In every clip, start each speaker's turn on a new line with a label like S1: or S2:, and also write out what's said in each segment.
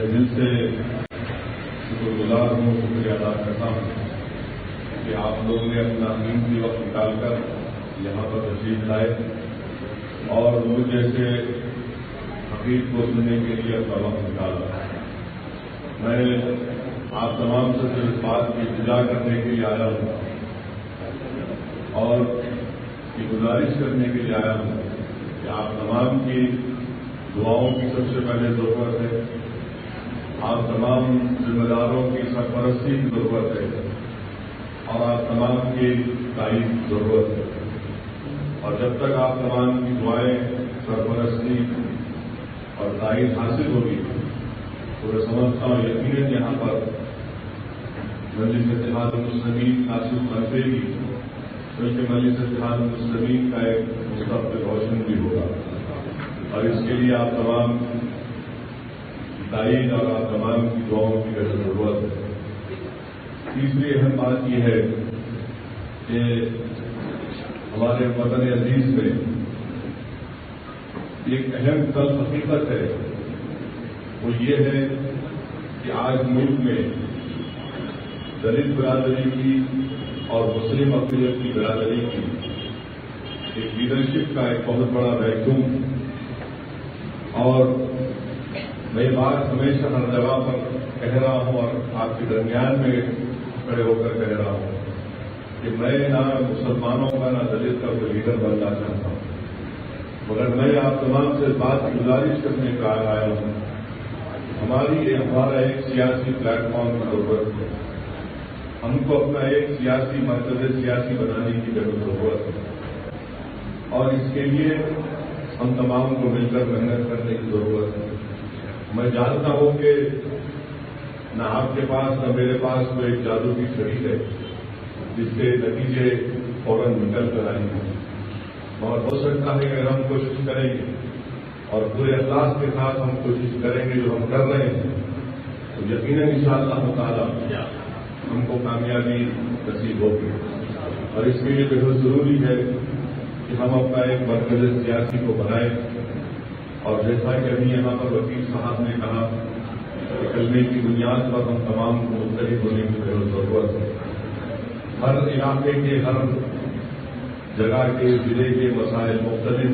S1: دل سے شکر گزار ہوں، شکریہ ادا کرتا ہوں کہ آپ لوگوں نے اپنا قیمتی وقت نکال کر یہاں پر تشریف لائے اور مجھ جیسے حقیق کو سننے کے لیے اپنا وقت نکالا۔ میں آپ تمام سے صرف بات کی التجا کرنے کے لیے آیا ہوں اور یہ گزارش کرنے کے لیے آیا ہوں کہ آپ تمام کی دعاؤں کی سب سے پہلے ضرورت ہے، آپ تمام ذمہ داروں کی سرپرستی کی ضرورت ہے اور آپ تمام کی تائید کی ضرورت ہے۔ اور جب تک آپ تمام کی دعائیں، سرپرستی اور تائید حاصل ہوگی تو میں سمجھتا ہوں یقیناً یہاں پر مجلس اتحاد المسلمین ناصر بنتے گی، بلکہ مجلس اتحاد المسلمین کا ایک مستقبل روشن بھی ہوگا، اور اس کے لیے آپ تمام تائید اور آپ تمام کی دعاؤں کی ضرورت ہے۔ تیسری اہم بات یہ ہے کہ ہمارے وطن عزیز میں ایک اہم کل حقیقت ہے، وہ یہ ہے کہ آج ملک میں دلت برادری کی اور مسلم اقلیت کی برادری کی ایک لیڈرشپ کا ایک بہت بڑا ویکیوم، اور میں بات ہمیشہ ہر جگہ پر کہہ رہا ہوں اور آپ کے درمیان میں کھڑے ہو کر کہہ رہا ہوں کہ میں نہ مسلمانوں کا نہ دلت کا کوئی لیڈر بننا چاہتا ہوں، مگر میں آپ تمام سے بات کی گزارش کرنے کا آیا ہوں۔ ہمارا ایک سیاسی پلیٹ فارم کی ضرورت ہے، ہم کو اپنا ایک سیاسی مرکز سیاسی بنانے کی ضرورت ہے، اور اس کے لیے ہم تمام کو مل کر محنت کرنے کی ضرورت ہے۔ میں جانتا ہوں کہ نہ آپ کے پاس نہ میرے پاس کوئی ایک جادو کی چھڑی ہے جس کے نتیجے فوراً نکل کر آئیں گے، اور ہو سکتا ہے کہ ہم کوشش کریں گے اور پورے اخلاص کے ساتھ ہم کوشش کریں گے جو ہم کر رہے ہیں، تو یقیناً انشاءاللہ تعالی ہم کو کامیابی نصیب ہوگی۔ اور اس کے لیے بہت ضروری ہے کہ ہم اپنا ایک مرکز سیاسی کو بنائیں، اور جیسا کہ ابھی یہاں پر وکیل صاحب نے کہا کہ کلمے کی بنیاد پر ہم تمام کو متحد ہونے کی بہت ضرورت ہے۔ ہر علاقے کے، ہر جگہ کے، ضلع کے مسائل مختلف،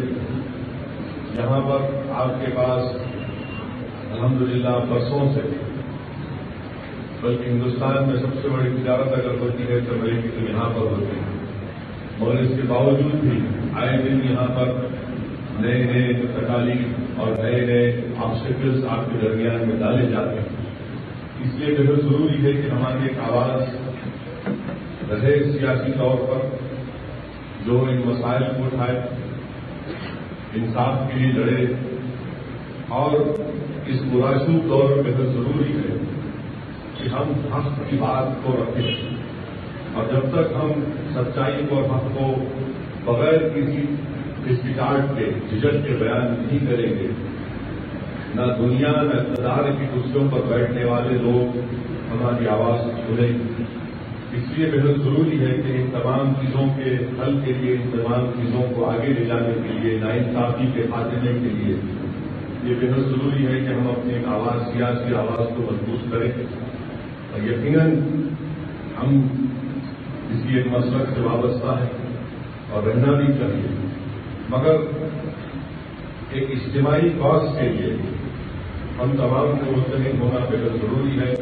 S1: یہاں پر آپ کے پاس الحمدللہ برسوں سے، بلکہ ہندوستان میں سب سے بڑی تجارت اگر ہوتی ہے چمڑے کی تو یہاں پر ہوتی ہے، مگر اس کے باوجود بھی آئے دن یہاں پر نئے نئے تکالیف اور نئے نئے آبسٹیکلز آپ کے درمیان میں ڈالے جاتے ہیں۔ اس لیے بہت ضروری ہے کہ ہماری ایک آواز رہے سیاسی طور پر جو ان مسائل کو اٹھائے، انصاف کے لیے لڑے، اور اس مراشد دور میں بہت ضروری ہے کہ ہم حق کی بات کو رکھیں، اور جب تک ہم سچائی کو اور حق کو بغیر کسی ہچکچاہٹ کے، جھجک کے بیان نہیں کریں گے، نہ دنیا نہ اقتدار کی کرسیوں پر بیٹھنے والے لوگ ہماری آواز سنیں گے۔ اس لیے بہت ضروری ہے کہ ان تمام چیزوں کے حل کے لیے، ان تمام چیزوں کو آگے لے جانے کے لیے، ناانصافی کے خاتمے کے لیے یہ بہت ضروری ہے کہ ہم اپنی آواز، سیاسی آواز کو مضبوط کریں، اور یقیناً ہم کسی ایک مسلک سے وابستہ ہیں اور رہنا بھی چاہیے، مگر ایک اجتماعی کاز کے لیے ہم تمام کو متحد ہونا بہت ضروری ہے۔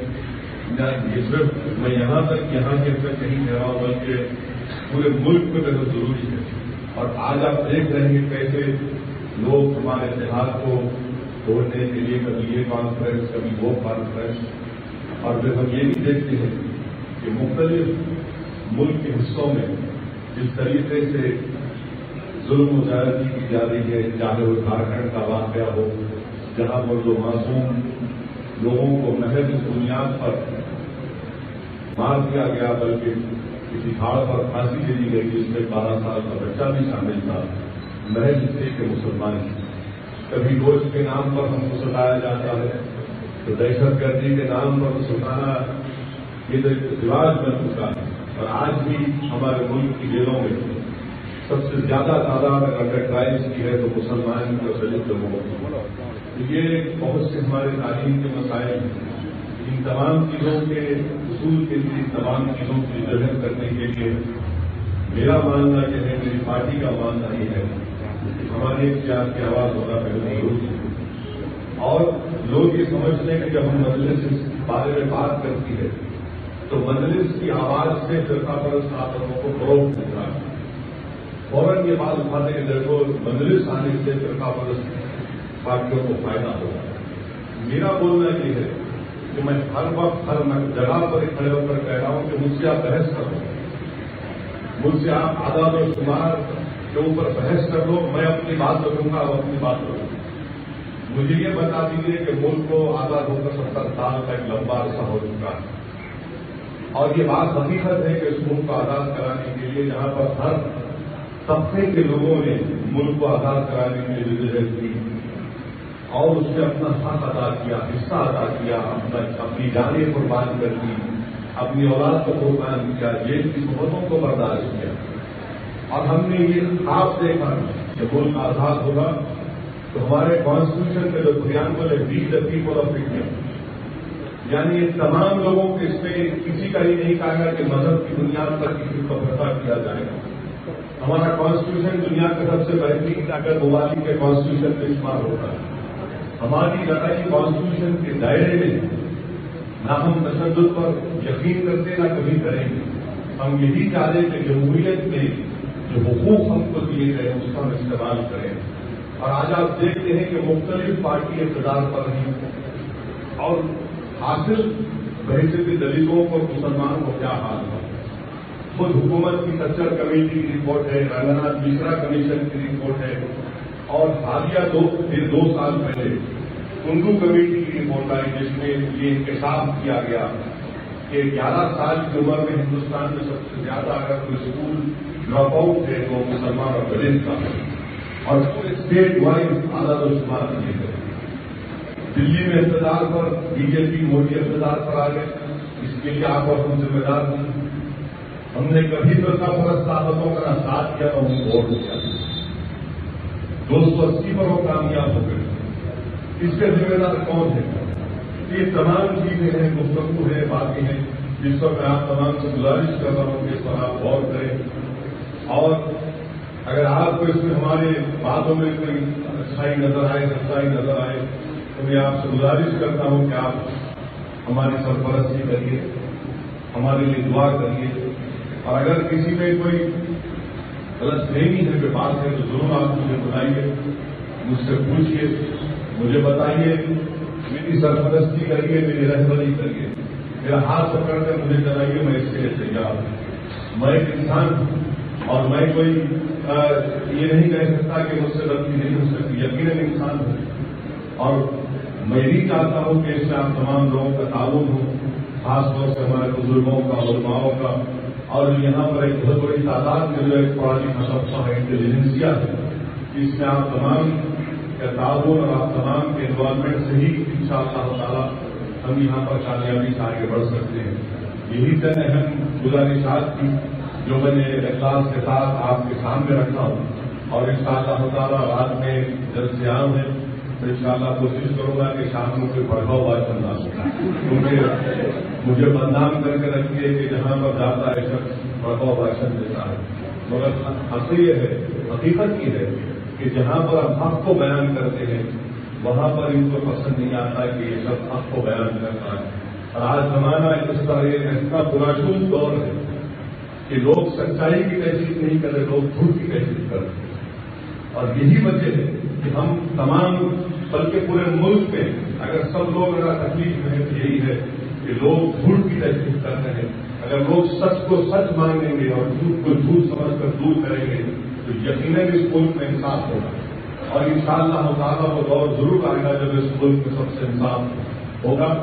S1: یہ صرف میں یہاں کے تک نہیں کہہ رہا ہوں، بلکہ پورے ملک میں بہت ضروری ہے۔ اور آج آپ دیکھ رہے ہیں کیسے لوگ ہمارے اتحاد کو توڑنے کے لیے کبھی یہ کانفرنس، کبھی وہ کانفرنس، اور پھر ہم یہ بھی دیکھتے ہیں کہ مختلف ملک کے حصوں میں جس طریقے سے ظلم و زیادتی کی جا رہی ہے، چاہے وہ جھارکھنڈ کا واقعہ ہو جہاں پر جو معصوم لوگوں کو محض اس بنیاد پر مار دیا گیا، بلکہ کسی جھاڑ پر پھانسی دے دی گئی جس میں 12 سال کا بچہ بھی شامل تھا، محض اس سے کہ مسلمان ہیں۔ کبھی گوشت کے نام پر ہم کو ستایا جاتا ہے، تو دہشت گردی کے نام پر ستانا یہ تو ایک رواج بن چکا ہے، اور آج بھی ہمارے ملک کی جیلوں میں سب سے زیادہ تعداد اگر ٹرائبس کی ہے تو مسلمان اور دلت لوگوں کی. یہ بہت سے ہمارے تعلیم کے مسائل ہیں. ان تمام چیزوں کے اصول کے لیے، ان تمام چیزوں کی جذب کرنے کے لیے میرا ماننا یہ ہے، میری پارٹی کا ماننا یہ ہے کہ ہمارے اختیار کی آواز ہونا پہلے ہوگی. اور لوگ یہ سمجھتے ہیں کہ جب ہم مجلس اس بارے میں بات کرتی ہے تو مجلس کی آواز سے فرقہ پرست آدمیوں کو فروغ ملتا ہے. فوراً یہ بات اٹھاتے کہ دیکھو مجلس آنے سے فرقہ پرست پارٹیوں کو فائدہ ہوگا. میرا بولنا یہ ہے کہ میں ہر وقت ہر جگہ پر کھڑے ہو کر کہہ رہا ہوں کہ مجھ سے آپ بحث کر لو، مجھ سے آپ اعداد و شمار کے اوپر بحث کر لو، میں اپنی بات رکھوں گا اور اپنی بات رکھوں گا. مجھے یہ بتا دیجیے کہ ملک کو آزاد ہو کر 70 سال کا ایک لمبا عرصہ ہو چکا ہے، اور یہ بات حقیقت ہے کہ اس ملک کو آزاد کرانے کے لیے جہاں پر ہر طبقے کے لوگوں نے ملک کو آزاد کرانے کے لیے جدوجہد کی اور اس میں اپنا حق ادا کیا، حصہ ادا کیا، اپنی جانیں قربان کر دی، اپنی اولاد کو قربان کیا، جیل کی صحبتوں کو برداشت کیا. اور ہم نے یہ خواب دیکھا کہ ملک آزاد ہوگا تو ہمارے کانسٹیٹیوشن کا جو پریامبل ہے وی دی پیپل آف انڈیا، یعنی یہ تمام لوگوں کے اس میں کسی کا یہ نہیں کہا گیا کہ مذہب کی بنیاد پر کسی کو بھرتا کیا جائے گا. ہمارا کانسٹیٹیوشن دنیا کا سب سے بہترین اگر ممالک کے کانسٹیٹیوشن کا استعمال ہوتا ہے. ہماری لڑائی کانسٹیٹیوشن کے دائرے میں نہ ہم تشدد پر یقین کرتے نہ کبھی کریں گے. ہم یہی چاہتے کہ جمہوریت میں جو حقوق ہم کو دیے گئے اس کا ہم استعمال کریں. اور آج آپ دیکھتے ہیں کہ مختلف پارٹی اقتدار پر ہیں اور حاصل بحثیت دلتوں کو مسلمانوں کو کیا حال ہے. خود حکومت کی سچر کمیٹی کی رپورٹ ہے، رنگناتھ مشرا کمیشن کی رپورٹ ہے، اور حالیہ 2 سال پہلے کنڈو کمیٹی کی رپورٹ آئی جس میں یہ انکشاف کیا گیا کہ 11 سال کی عمر میں ہندوستان میں سب سے زیادہ اگر کوئی اسکول ڈراپ آؤٹ ہے تو مسلمان اور دلت کا ہے، اور پورے اسٹیٹ وائز اعداد و شمار کیے گئے. دلی میں اقتدار پر بی جے پی مودی اقتدار پر آ گئے، اس کے لیے آپ اور ہم ذمہ دار نہیں. ہم نے کبھی فرقہ پرست طاقتوں کا نہ ساتھ کیا نہ انہیں ووٹ دیا. 280 پر وہ کامیاب ہو گئے. اس کے ذمہ دار کون ہے؟ یہ تمام چیزیں ہیں، گفتگو ہے، باتیں ہیں جس پر میں آپ تمام سے گزارش کر رہا ہوں کہ اس پر آپ غور کریں. اور اگر آپ کو اس میں ہمارے باتوں میں کوئی اچھائی نظر آئے، سچائی نظر آئے تو میں آپ سے گزارش کرتا ہوں کہ آپ ہماری سرپرستی کریے، ہمارے لیے دعا کریے. اور اگر کسی میں کوئی غلط فہمی ہے، کوئی بات ہے تو ضرور آپ مجھے بتائیے، مجھ سے پوچھیے، مجھے بتائیے، میری سرپرستی کریے، میری رہبری کریے، میرا ہاتھ پکڑ کر مجھے چلائیے، میں اس کے لیے تیار ہوں. میں ایک انسان ہوں اور میں کوئی یہ نہیں کہہ سکتا کہ مجھ سے غلطی نہیں ہو سکتی. یقیناً انسان ہوں اور میں بھی چاہتا ہوں کہ اس میں آپ تمام لوگوں کا تعاون ہو، خاص طور سے ہمارے بزرگوں کا، علماؤں کا، اور یہاں پر ایک بہت بڑی تعداد میں جو ایک پڑھا لکھا طبقہ ہے، انٹیلیجنسیا ہے، اس میں آپ تمام کا تعاون اور آپ تمام کے انوالومنٹ سے ہی انشاءاللہ تعالی ہم یہاں پر کامیابی سے آگے بڑھ سکتے ہیں. یہی چند اہم گزارشات تھی جو میں نے اخلاص کے ساتھ آپ کے سامنے رکھا ہوں، اور انشاءاللہ تعالی رات میں جلد سے عام ہے تو انشاءاللہ کوشش کروں گا کہ شام میں کوئی پڑھا ہوا چلنا ہوگا، کیونکہ مجھے بدنام کر کے رکھیے کہ جہاں پر جاتا ہے شخص پڑھا ہوا بھاشن دیتا ہے. مگر حقیقت یہ ہے، حقیقت یہ ہے کہ جہاں پر ہم حق کو بیان کرتے ہیں وہاں پر ان کو پسند نہیں آتا کہ یہ سب حق کو بیان کرتا ہے. اور آج زمانہ اس طرح ایسا پراشون دور ہے کہ لوگ سچائی کی تحقیق نہیں کر رہے، لوگ جھوٹ کی تحقیق کر رہے ہیں. اور یہی وجہ ہے کہ ہم تمام بلکہ پورے ملک میں اگر سب لوگ اگر تکلیف میں ہے تو یہی ہے کہ لوگ جھوٹ کی تحقیق کر رہے ہیں. اگر لوگ سچ کو سچ مانیں گے اور جھوٹ کو جھوٹ سمجھ کر دور کریں گے تو یقیناً اس ملک میں انصاف ہوگا. اور انشاءاللہ تعالیٰ وہ دور ضرور آئے گا جب اس ملک میں سب سے انصاف ہوگا.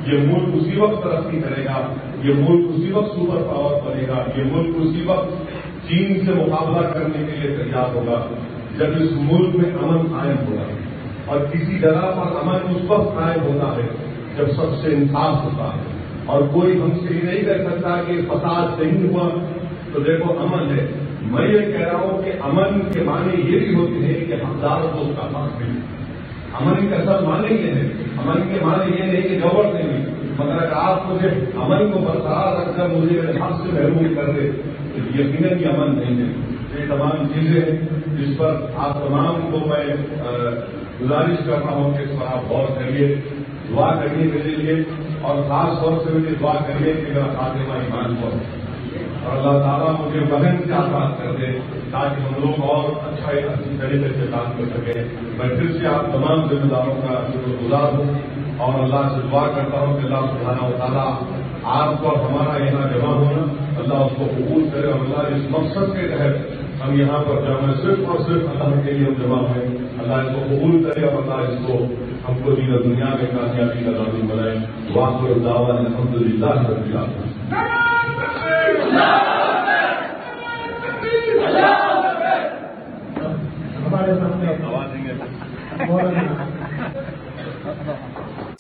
S1: یہ ملک اسی وقت ترقی کرے گا، یہ ملک اسی وقت سپر پاور بنے گا، یہ ملک اسی وقت چین سے مقابلہ کرنے کے لیے تیار ہوگا جب اس ملک میں امن قائم ہوگا. اور کسی جگہ پر امن اس وقت قائم ہوتا ہے جب سب سے انصاف ہوتا ہے. اور کوئی ہم سے یہ نہیں کہہ سکتا کہ فساد نہیں ہوا تو دیکھو امن ہے. میں یہ کہہ رہا ہوں کہ امن کے معنی یہ بھی ہوتے ہیں کہ حقداروں کو اس کا حق ملے. امن کا اصل معنی یہ ہے, امن کے معنی یہ نہیں کہ گور سے نہیں, مگر اگر آپ مجھے امن کو برقرار رکھ کر مجھے میرے حق سے محروم کر دے تو یقیناً یہ امن نہیں ہے. یہ تمام چیزیں ہیں جس پر آپ تمام کو میں گزارش کرتا ہوں کہ اس پر آپ غور کریے, دعا کریے میرے لیے, اور خاص طور سے مجھے دعا کریے کہ میرا خاتمہ ایمان پر اور اللہ تعالیٰ مجھے وہن سے آزاد کر دے تاکہ ہم لوگ اور اچھی طریقے سے کام کر سکیں. میں پھر سے آپ تمام ذمہ داروں کا شکر گزار ہوں اور اللہ سے دعا کرتا ہوں کہ اللہ سبحانہ و تعالیٰ آپ کو ہمارا یہاں جمع ہونا اللہ اس کو قبول کرے, اور اللہ اس مقصد کے تحت ہم یہاں پر جمع صرف اور صرف اللہ کے لیے ہم جمع ہوئے, اللہ اس کو قبول کرے اور اللہ اس کو ہم کو دین اور دنیا میں کامیابی کا ضامن بنائے. وآخر دعوانا الحمدللہ رب العالمین.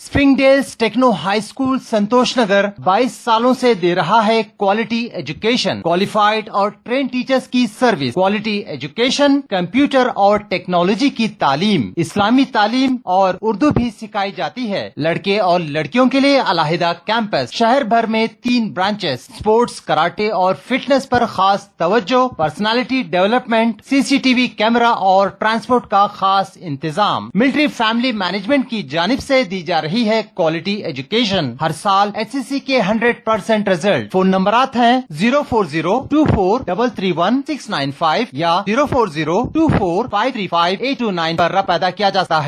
S2: اسپرنگڈیلز ٹیکنو ہائی اسکول سنتوش نگر 22 سالوں سے دے رہا ہے کوالٹی ایجوکیشن, کوالیفائڈ اور ٹرین ٹیچرز کی سروس. کوالٹی ایجوکیشن, کمپیوٹر اور ٹیکنالوجی کی تعلیم, اسلامی تعلیم اور اردو بھی سکھائی جاتی ہے. لڑکے اور لڑکیوں کے لیے علیحدہ کیمپس, شہر بھر میں 3 برانچز, سپورٹس, کراٹے اور فٹنس پر خاص توجہ, پرسنالٹی ڈیولپمنٹ, CCTV کیمرہ اور ٹرانسپورٹ کا خاص انتظام. ملٹری فیملی مینجمنٹ کی جانب سے دی جا رہی ہے کوالٹی ایجوکیشن. ہر سال HCC کے 100% رزلٹ. فون نمبرات ہیں 04024331695 یا 04024535829 پر رابطہ کیا جاتا ہے.